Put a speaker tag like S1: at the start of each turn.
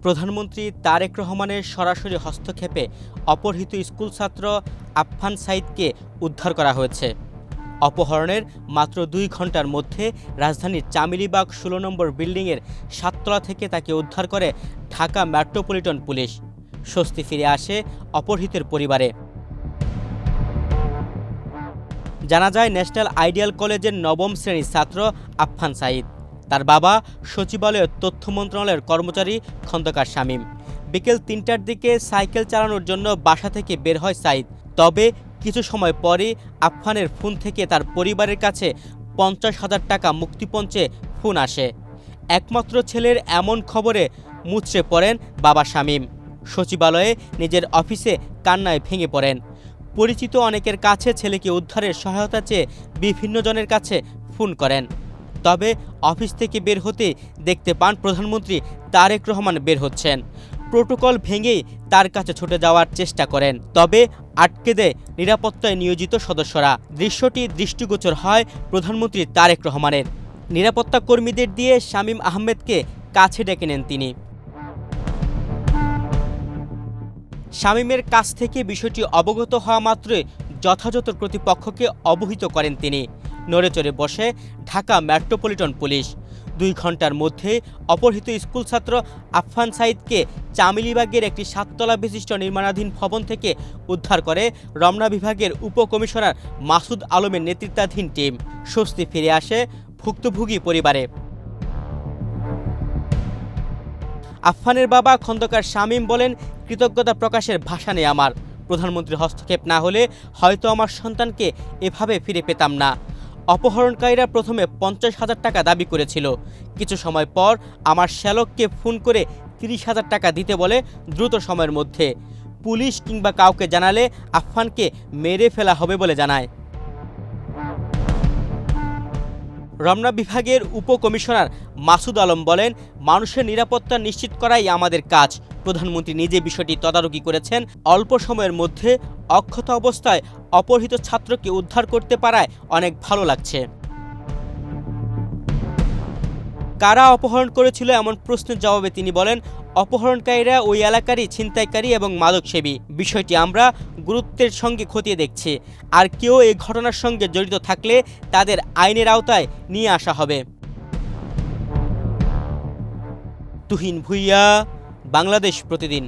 S1: প্রধানমন্ত্রী তারেক রহমানের সরাসরি হস্তক্ষেপে অপহৃত স্কুল ছাত্র আফফান সাঈদকে উদ্ধার করা হয়েছে। অপহরণের মাত্র ২ ঘন্টার মধ্যে রাজধানীর চামেলিবাগ ১৬ নম্বর বিল্ডিংয়ের ৭ তলা থেকে তাকে উদ্ধার করে ঢাকা মেট্রোপলিটন পুলিশ। স্বস্তি ফিরে আসে অপহৃতের পরিবারে। জানা যায়, ন্যাশনাল আইডিয়াল কলেজের ৯ম শ্রেণীর ছাত্র আফফান সাঈদ। তার বাবা সচিবালয়ের তথ্য মন্ত্রণালয়ের কর্মচারী খন্দকার শামীম। বিকেল ৩টার দিকে সাইকেল চালানোর জন্য বাসা থেকে বের হয় সাঈদ। তবে কিছু সময় পরে আফফানের ফোন থেকে তার পরিবারের কাছে ৫০,০০০ টাকা মুক্তিপণ চেয়ে ফোন আসে। একমাত্র ছেলের এমন খবরে মুচড়ে পড়েন বাবা শামীম। সচিবালয়ে নিজের অফিসে কান্নায় ভেঙে পড়েন। পরিচিত অনেকের কাছে ছেলেকে উদ্ধারের সহায়তা চেয়ে বিভিন্ন জনের কাছে ফোন করেন। তবে অফিস থেকে বের হতে দেখতে পান প্রধানমন্ত্রী তারেক রহমান বের হচ্ছেন। প্রোটোকল ভেঙেই তার কাছে ছুটে যাওয়ার চেষ্টা করেন, তবে আটকে দেয় নিরাপত্তায় নিয়োজিত সদস্যরা। দৃশ্যটি দৃষ্টিগোচর হয় প্রধানমন্ত্রী তারেক রহমানের। নিরাপত্তা কর্মীদের দিয়ে শামীম আহমেদকে কাছে ডেকে নেন তিনি। শামীমের কাছ থেকে বিষয়টি অবগত হওয়া মাত্রই যথাযথ কর্তৃপক্ষকে অবহিত করেন তিনি। নড়েচড়ে বসে ঢাকা মেট্রোপলিটন পুলিশ। ২ ঘন্টার মধ্যে অপহৃত স্কুল ছাত্র আফফান সাঈদকে চামেলিবাগের একটি ৭ তলা বিশিষ্ট নির্মাণাধীন ভবন থেকে উদ্ধার করে রমনা বিভাগের উপকমিশনার মাসুদ আলমের নেতৃত্বাধীন টিম। স্বস্তি ফিরে আসে ভুক্তভোগী পরিবারে। আফফানের বাবা খন্দকার শামীম বলেন, কৃতজ্ঞতা প্রকাশের ভাষা নেই আমার। প্রধানমন্ত্রীর হস্তক্ষেপ না হলে হয়তো আমার সন্তানকে এভাবে ফিরে পেতাম না। অপহরণকারীরা প্রথমে ৫০,০০০ টাকা দাবি করেছিল। কিছু সময় পর আমার শ্যালককে ফোন করে ৩০,০০০ টাকা দিতে বলে দ্রুত সময়ের মধ্যে। পুলিশ কিংবা কাউকে জানালে আফফানকে মেরে ফেলা হবে বলে জানায়। রমনা বিভাগের উপকমিশনার মাসুদ আলম বলেন, মানুষের নিরাপত্তা নিশ্চিত করাই আমাদের কাজ। প্রধানমন্ত্রী নিজে বিষয়টি তদারকি করেছেন। অল্প সময়ের মধ্যে অক্ষত অবস্থায় অপহৃত ছাত্রকে উদ্ধার করতে পারায় অনেক ভালো লাগছে। কারা অপহরণ করেছিল এমন প্রশ্নের জবাবে তিনি বলেন, অপহরণকারীরা ওই এলাকারই ছিনতাইকারী এবং মাদকসেবী। বিষয়টি আমরা গুরুত্বের সঙ্গে খতিয়ে দেখছি। আর কেউ এই ঘটনার সঙ্গে জড়িত থাকলে তাদের আইনের আওতায় নিয়ে আসা হবে। তুহিন ভুইয়া, বাংলাদেশ প্রতিদিন।